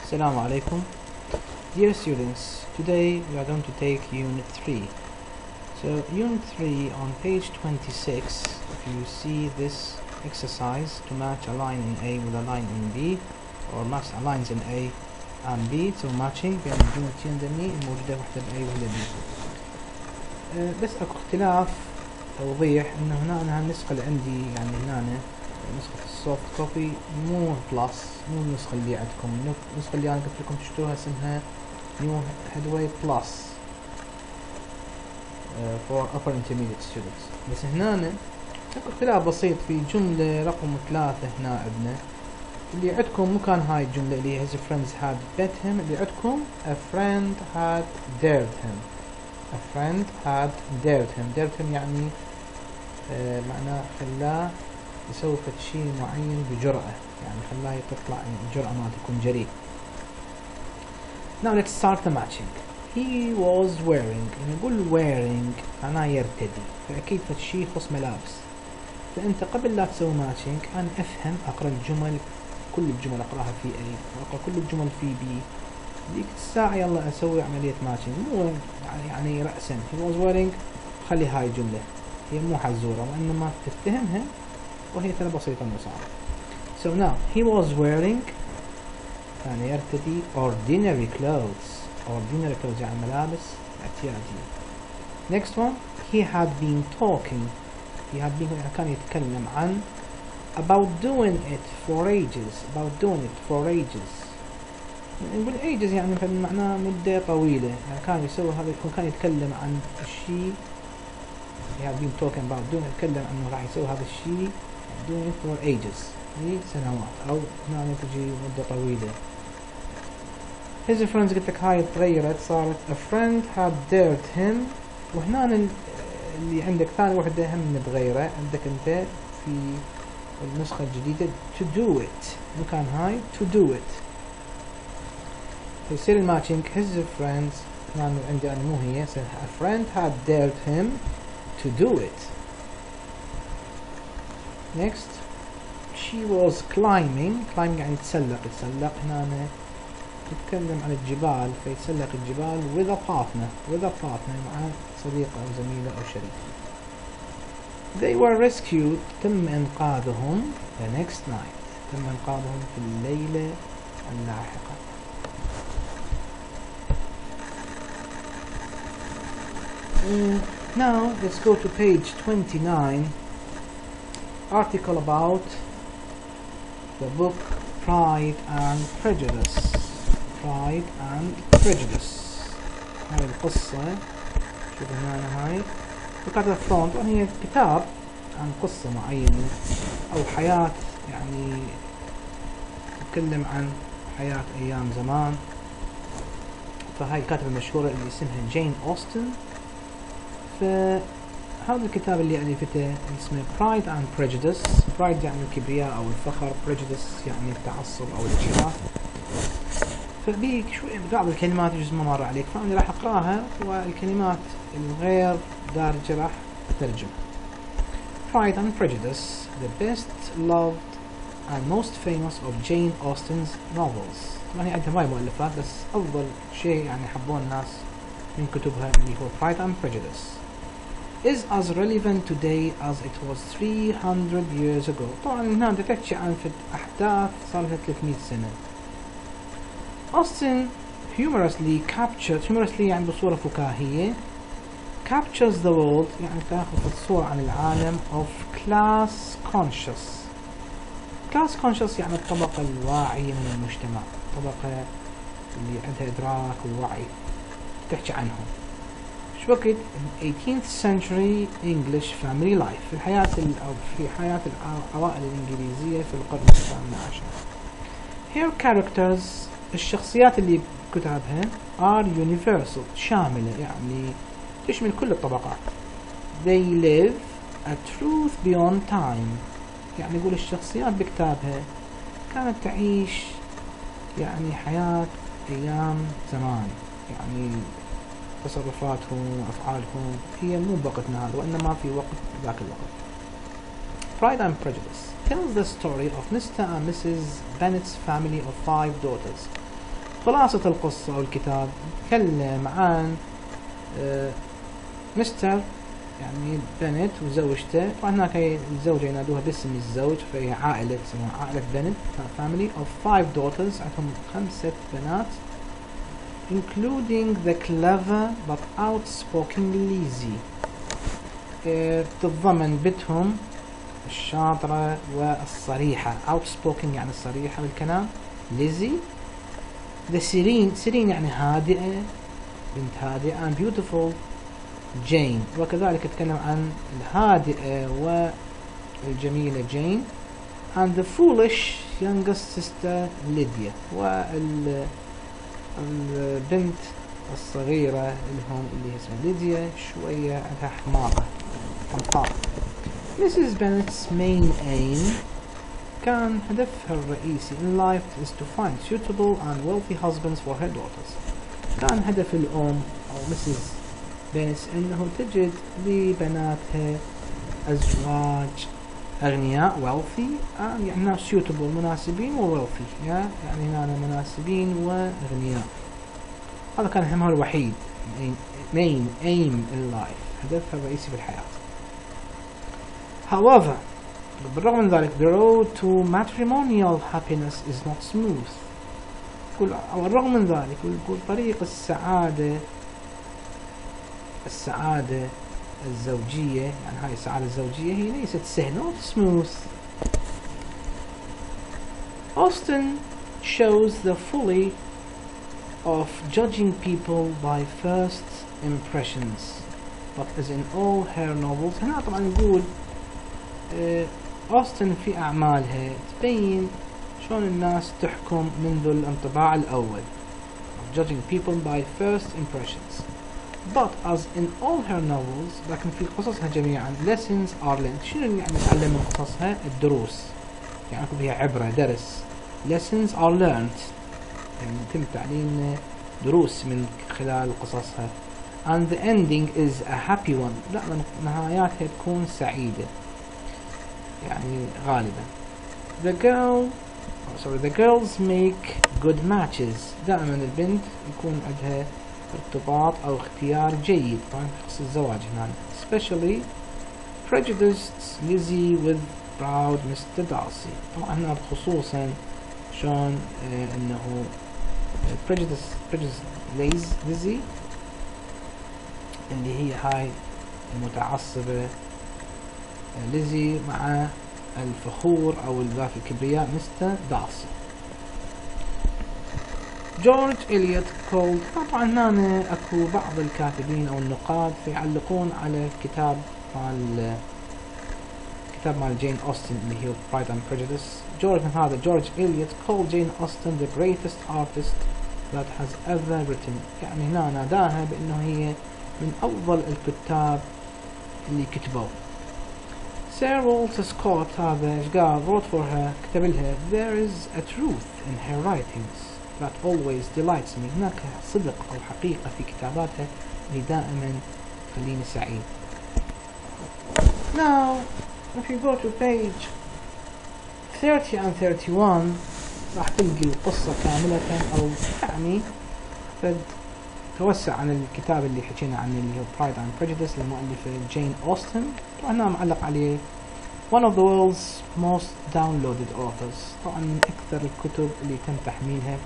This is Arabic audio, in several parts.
Assalamu alaikum. Dear students, today we are going to take Unit 3. So Unit 3 on page 26, if you see this exercise to match a line in A with a line in B, or match lines in A and B, so matching بين الجملتين ذني الموجودة واحدة ب A وواحدة B. بس اكو اختلاف توضيح انه هنا انا النسخة اللي عندي يعني هنا نسخة السوفت كوبي مو بلس، مو النسخة اللي عندكم. النسخة اللي انا قلت لكم تشتروها اسمها نيو هيدواي بلس for upper intermediate students. بس هنا اكو اختلاف بسيط في جملة رقم 3 هنا عندنا اللي عندكم مو كان هاي الجملة اللي his friends had bet him، اللي عندكم a friend had dared him. a friend had dared him. dared him يعني معناه خلاه يسوي شيء معين بجرأة، يعني خلاه تطلع الجرأة ما تكون جريء. Now let's start the matching. He was wearing، يعني نقول wearing معناه يرتدي، فأكيد شيء يخص ملابس. فأنت قبل لا تسوي ماتشنج أنا أفهم أقرأ الجمل، كل الجمل أقرأها في A وأقرأ كل الجمل في B. ديك الساعة يلا أسوي عملية ماتشنج، مو يعني رأسا he was wearing خلي هاي الجملة هي مو حزورة وإنما تفتهمها وهي ترى بسيطة مو صعبة. So now he was wearing كان يرتدي ordinary clothes. ordinary clothes يعني ملابس اعتيادية. Next one he had been talking. he had been يعني كان يتكلم عن about doing it for ages. about doing it for ages. نقول ages يعني معناه مدة طويلة، يعني كان يسوي هذا، كان يتكلم عن الشيء he had been talking about doing، يتكلم عنه راح يسوي هذا الشيء doing it for ages لسنوات أو هنا تجي مدة طويلة. his friends قلت لك هاي تغيرت صارت a friend had dared him، وهنا اللي عندك ثاني وحدة هم متغيرة عندك أنت في النسخة الجديدة to do it مكان هاي to do it. يصير الماتشنج his friends هنا عندي أنا مو هي، a friend had dared him to do it. next she was climbing. climbing يعني تسلق. هنا تتكلم عن الجبال، فيتسلق الجبال with a partner مع صديق أو زميلة أو شريك. they were rescued تم إنقاذهم the next night تم إنقاذهم في الليلة اللاحقة. now let's go to page 29, article about the book Pride and Prejudice. Pride and Prejudice هاي القصة، شوف هنا هاي وكاتبة فرونت، وهي كتاب عن قصة معينة أو حياة، يعني تتكلم عن حياة أيام زمان. فهاي الكاتبة المشهورة اللي اسمها جين أوستن. فهذا الكتاب اللي ألفته اسمه Pride and Prejudice. Pride يعني الكبرياء أو الفخر، Prejudice يعني التعصب أو الإكراه. فبيك شوي بعض الكلمات جزء ما مر عليك، فأنا راح أقرأها والكلمات الغير دارجة راح أترجمها. Pride and Prejudice, the best loved and most famous of Jane Austen's novels. طبعا هي عندها هواي مؤلفات بس أفضل شيء يعني حبون الناس من كتبها اللي هو Pride and Prejudice is as relevant today as it was 300 years ago. طبعا هنا أنت تحكي عن أحداث صار لها 300 سنة. Austen humorously يعني بصورة فكاهية captures the world يعني تأخذ الصورة عن العالم of class conscious يعني الطبقة الواعية من المجتمع، الطبقة اللي عندها إدراك ووعي تحكي عنهم. شو وقت 18th century English family life في الحياة أو في حياة العوائل الإنجليزية في القرن الثامن عشر. Her characters الشخصيات اللي كتابها are universal شاملة يعني تشمل كل الطبقات. They live a truth beyond time يعني يقول الشخصيات بكتابها كانت تعيش يعني حياة أيام زمان، يعني تصرفاتهم وأفعالهم هي مو بوقتنا هذا وإنما في وقت ذاك الوقت. Pride and Prejudice tells the story of Mr. and Mrs. Bennet's family of 5 daughters. خلاصة القصة أو الكتاب يتكلم عن مستر يعني بنت وزوجته. طبعا هناك الزوجة ينادوها باسم الزوج، فهي عائلة يسمونها عائلة بنت، family of 5 daughters، عندهم 5 بنات including the clever but outspoken Lizzie. تتضمن بنتهم الشاطرة والصريحة، outspoken يعني الصريحة بالكلام، Lizzie. the سيرين يعني هادئة، بنت هادئة، and beautiful Jane. وكذلك يتكلم عن الهادئة والجميلة Jane. and the foolish youngest sister Lydia. والبنت الصغيرة اللي اسمها ليديا شوية عندها حماقة. Mrs. Bennet's main aim كان هدفها الرئيسي in life is to find suitable and wealthy husbands for her daughters. كان هدف الأم أو Mrs. Bennet إنه تجد لبناتها أزواج أغنياء wealthy، يعني suitable مناسبين و wealthy، يعني هنا مناسبين وأغنياء. هذا كان همها الوحيد، main aim in life، هدفها الرئيسي في الحياة. However، بالرغم من ذلك the road to matrimonial happiness is not smooth. يقول على الرغم من ذلك يقول طريق السعادة الزوجية، يعني هاي السعادة الزوجية هي ليست سهلة، not smooth. Austen shows the folly of judging people by first impressions, but as in all her novels. هنا طبعا يقول أوستن في أعمالها تبين شلون الناس تحكم منذ الانطباع الأول، of judging people by first impressions, but as in all her novels. لكن في قصصها جميعا lessons are learned. شنو يعني نتعلم من قصصها؟ الدروس، يعني يكون فيها عبرة، درس. lessons are learned يعني يتم تعليم دروس من خلال قصصها. and the ending is a happy one. لا، نهاياتها تكون سعيدة يعني غالبا. the girls make good matches. دائما البنت يكون عندها ارتباط أو اختيار جيد، طبعا خصوص الزواج هنا. especially prejudiced Lizzie with proud Mr. Darcy. طبعا هنا خصوصا شلون انه prejudiced Lizzie اللي هي هاي المتعصبة ليزي مع الفخور أو ذاك الكبرياء مستر دارسي. جورج إليوت كولد. طبعا هنا أكو بعض الكاتبين أو النقاد يعلقون على كتاب مال جين أوستن اللي هي Pride and Prejudice. جورج إليوت called Jane Austen the greatest artist that has ever written. يعني هنا ناداها بأنه هي من أفضل الكتاب اللي كتبوا. سير والتر سكوت هذا ايش قال؟ wrote for her، كتب لها there is a truth in her writings that always delights me. هناك صدق أو حقيقة في كتاباتها اللي دائما تخليني سعيد. Now if you go to page 30 and 31 راح تلقي القصة كاملة، أو يعني توسع عن الكتاب اللي حكينا عنه اللي هو Pride and Prejudice للمؤلفة جين أوستن. وهنا معلق عليه one of the world's most downloaded authors. طبعا من أكثر الكتب اللي تم تحميلها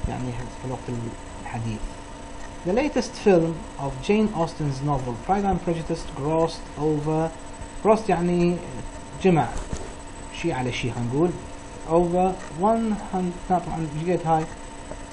يعني في الوقت الحديث. The latest film of Jane Austen's novel Pride and Prejudice grossed يعني جمع شيء على شيء هنقول over 100. طبعا جيت هاي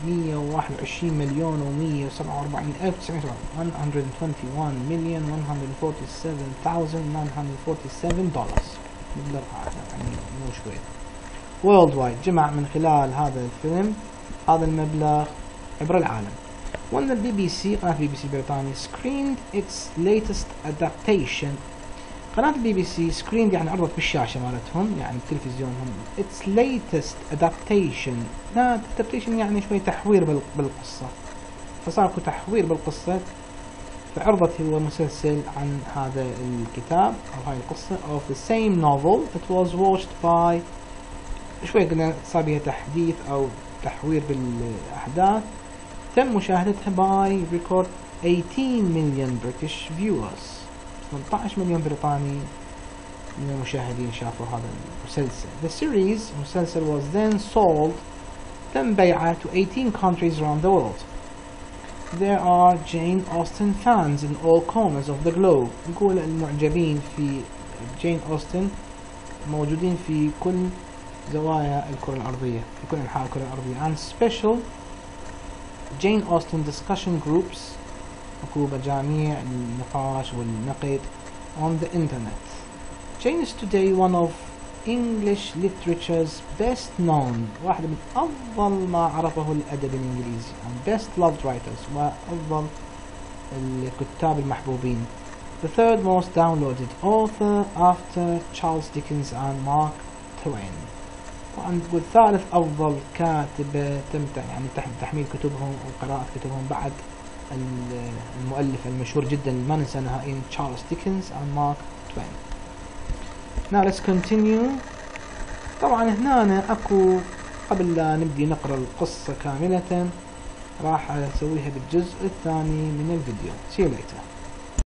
121 مليون و147 ألف 121,147,947 دولار مبلغ يعني مو شوي. world wide جمع من خلال هذا الفيلم هذا المبلغ عبر العالم. وأن البي بي سي قناة البي بي سي البريطاني screened its latest adaptation. قناة البي بي سي screened يعني عرضت بالشاشة مالتهم يعني التلفزيون هم its latest adaptation. لا adaptation يعني شوي تحوير بالقصة، فصار تحوير بالقصة، فعرضت هو مسلسل عن هذا الكتاب أو هاي القصة of the same novel. It was watched by شوي قلنا صار بها تحديث أو التحوير بالأحداث تم مشاهدتها باي ريكورد 18 مليون بريتش فيورز. 18 مليون بريطاني من المشاهدين شافوا هذا المسلسل. The series المسلسل was then sold تم بيعه to 18 countries around the world. There are Jane Austen fans in all corners of the globe. نقول المعجبين في جين أوستن موجودين في كل زوايا الكرة الأرضية، في كل أنحاء الكرة الأرضية. And special Jane Austen discussion groups أكو مجاميع النقاش والنقد on the internet. Jane is today one of English literature's best known، واحد من أفضل ما عرفه الأدب الإنجليزي، and best loved writers، وأفضل الكتاب المحبوبين. The third most downloaded author after Charles Dickens and Mark Twain. طبعا تقول ثالث أفضل كاتب تم يعني تحميل كتبهم وقراءة كتبهم بعد المؤلف المشهور جدا ما ننسى نهائيا تشارلز ديكنز and Mark Twain. Now let's continue. طبعا هنا اكو قبل لا نبدي نقرأ القصة كاملة راح اسويها بالجزء الثاني من الفيديو. See you later.